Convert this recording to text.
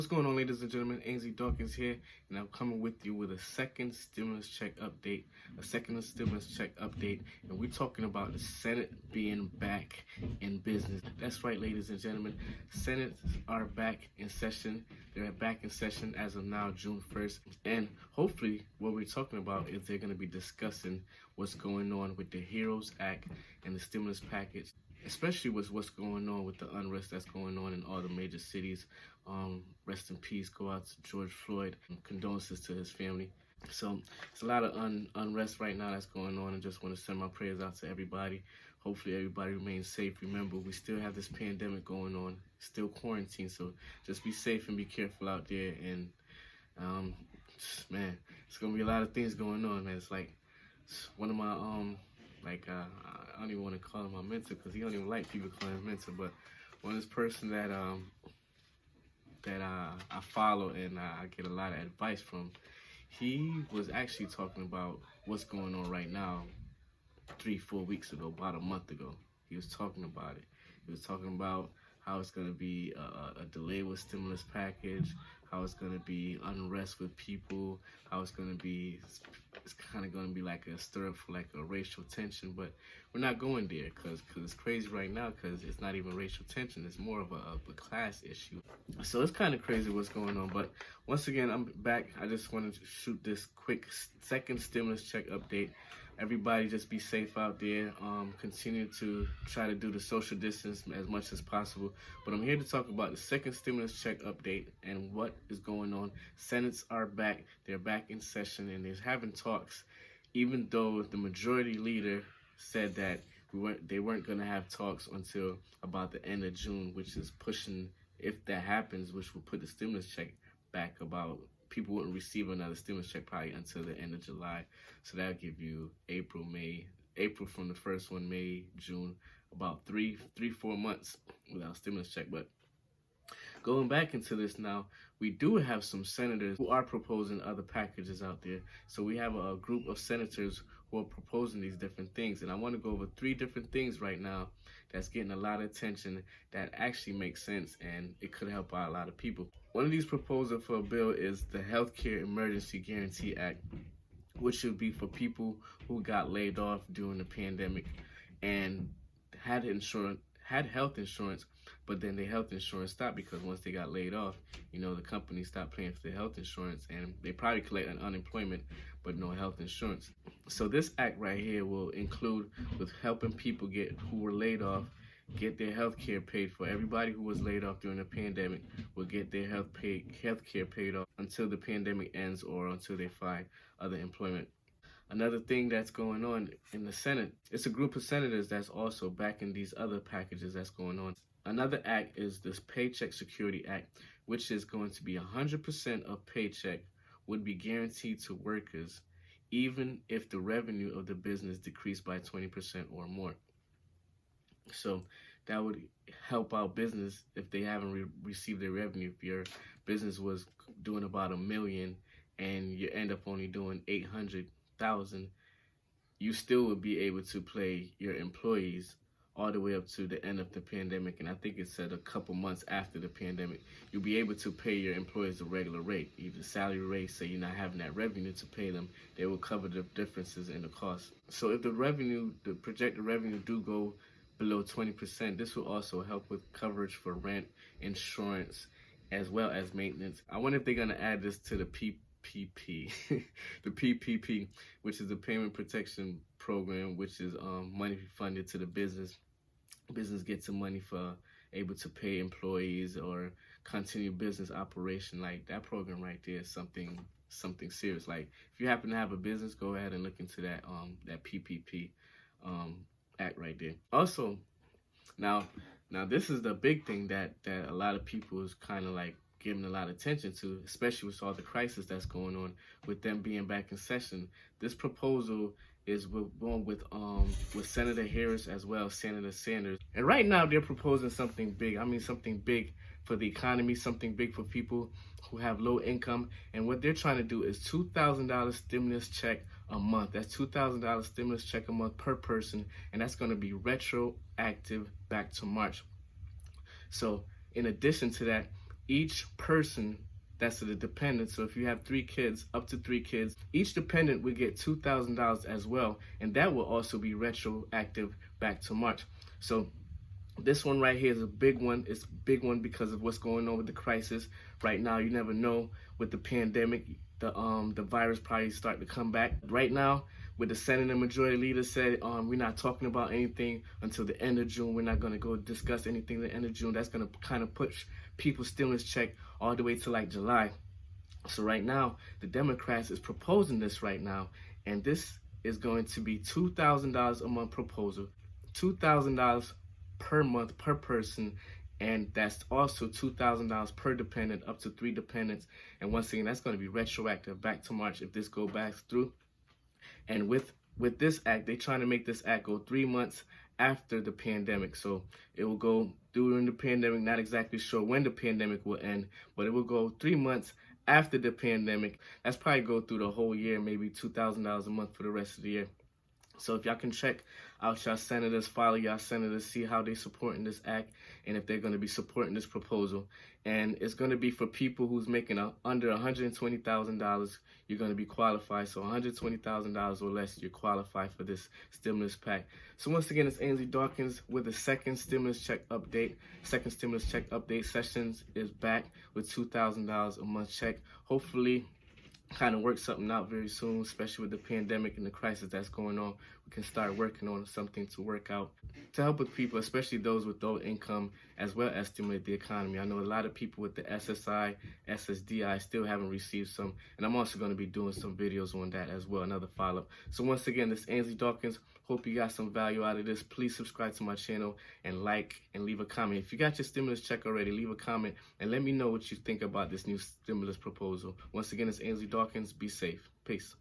What's going on, ladies and gentlemen? Ainsley Dawkins here, and I'm coming with you with a second stimulus check update. And we're talking about the Senate being back in business. That's right, ladies and gentlemen. Senate are back in session. They're back in session as of now, June 1st. And hopefully, what we're talking about is they're going to be discussing what's going on with the HEROES Act and the stimulus package, especially with what's going on with the unrest that's going on in all the major cities. Rest in peace go out to George Floyd. Condolences to his family. So it's a lot of unrest right now that's going on, and just want to send my prayers out to everybody. Hopefully everybody remains safe. Remember, we still have this pandemic going on, still quarantine, so just be safe and be careful out there. And man, it's gonna be a lot of things going on, man. It's like one of my I don't even want to call him my mentor, because he don't even like people calling him mentor, but one of this person that I follow and I get a lot of advice from, he was actually talking about what's going on right now 3-4 weeks ago, about a month ago. He was talking about it. He was talking about how it's going to be a delay with stimulus package, how it's going to be unrest with people, how it's kind of going to be like a stir up for like a racial tension. But we're not going there, because it's crazy right now, because it's not even racial tension. It's more of a class issue. So it's kind of crazy what's going on. But once again, I'm back. I just wanted to shoot this quick second stimulus check update. Everybody just be safe out there. Continue to try to do the social distance as much as possible. But I'm here to talk about the second stimulus check update and what is going on. Senates are back. They're back in session, and they're having talks, even though the majority leader said that they weren't going to have talks until about the end of June, which is pushing, if that happens, which will put the stimulus check back about, people wouldn't receive another stimulus check probably until the end of July. So that'll give you April from the first one, May, June, about 3-4 months without stimulus check. But going back into this now, we do have some senators who are proposing other packages out there. So we have a group of senators who are proposing these different things. And I want to go over 3 different things right now that's getting a lot of attention, that actually makes sense, and it could help out a lot of people. One of these proposals for a bill is the Healthcare Emergency Guarantee Act, which should be for people who got laid off during the pandemic and had health insurance, but then their health insurance stopped, because once they got laid off, the company stopped paying for their health insurance, and they probably collect an unemployment but no health insurance. So this act right here will include with helping people who were laid off get their health care paid for. Everybody who was laid off during the pandemic will get their health care paid off until the pandemic ends or until they find other employment. Another thing that's going on in the Senate, it's a group of senators that's also backing these other packages that's going on. Another act is this Paycheck Security Act, which is going to be 100% of paycheck would be guaranteed to workers, even if the revenue of the business decreased by 20% or more. So that would help out business if they haven't received their revenue. If your business was doing about $1 million and you end up only doing $800,000, you still would be able to pay your employees all the way up to the end of the pandemic. And I think it said a couple months after the pandemic, you'll be able to pay your employees the regular rate, either salary rate, say you're not having that revenue to pay them, they will cover the differences in the cost. So if the projected revenue do go below 20%, this will also help with coverage for rent, insurance, as well as maintenance. I wonder if they're gonna add this to the PPP, the PPP, which is the Payment Protection Program, which is money funded to the business. Business gets some money for able to pay employees or continue business operation. Like that program right there is something serious. Like if you happen to have a business, go ahead and look into that PPP act right there. Also, now this is the big thing that a lot of people is kind of like giving a lot of attention to, especially with all the crisis that's going on with them being back in session. This proposal is going with Senator Harris as well as Senator Sanders. And right now they're proposing something big. I mean, something big for the economy, something big for people who have low income. And what they're trying to do is $2,000 stimulus check a month. That's $2,000 stimulus check a month per person. And that's going to be retroactive back to March. So in addition to that, each person that's the dependent. So if you have 3 kids, up to 3 kids, each dependent would get $2,000 as well, and that will also be retroactive back to March. So this one right here is a big one. It's a big one because of what's going on with the crisis right now. You never know with the pandemic. The virus probably start to come back. Right now, with the Senate and Majority Leader said, we're not talking about anything until the end of June. We're not going to go discuss anything at the end of June. That's going to kind of push people's stimulus check all the way to like July. So right now, the Democrats is proposing this right now, and this is going to be $2,000 a month proposal, $2,000 per month per person, and that's also $2,000 per dependent, up to 3 dependents. And once again, that's going to be retroactive back to March if this go back through. And with this act, they're trying to make this act go 3 months after the pandemic. So it will go during the pandemic, not exactly sure when the pandemic will end, but it will go 3 months after the pandemic. That's probably go through the whole year, maybe $2,000 a month for the rest of the year. So if y'all can check out y'all senators, follow y'all senators, see how they supporting this act and if they're going to be supporting this proposal. And it's going to be for people who's making under $120,000, you're going to be qualified. So $120,000 or less, you're qualified for this stimulus pack. So once again, it's Ainsley Dawkins with the second stimulus check update. Second stimulus check update sessions is back with $2,000 a month check. Hopefully, kind of work something out very soon, especially with the pandemic and the crisis that's going on. We can start working on something to work out to help with people, especially those with low income, as well as stimulate the economy. I know a lot of people with the SSI, SSDI still haven't received some, and I'm also going to be doing some videos on that as well, another follow-up. So once again, this is Ainsley Dawkins. Hope you got some value out of this. Please subscribe to my channel and like and leave a comment. If you got your stimulus check already, leave a comment and let me know what you think about this new stimulus proposal. Once again, it's Ainsley Dawkins. Be safe. Peace.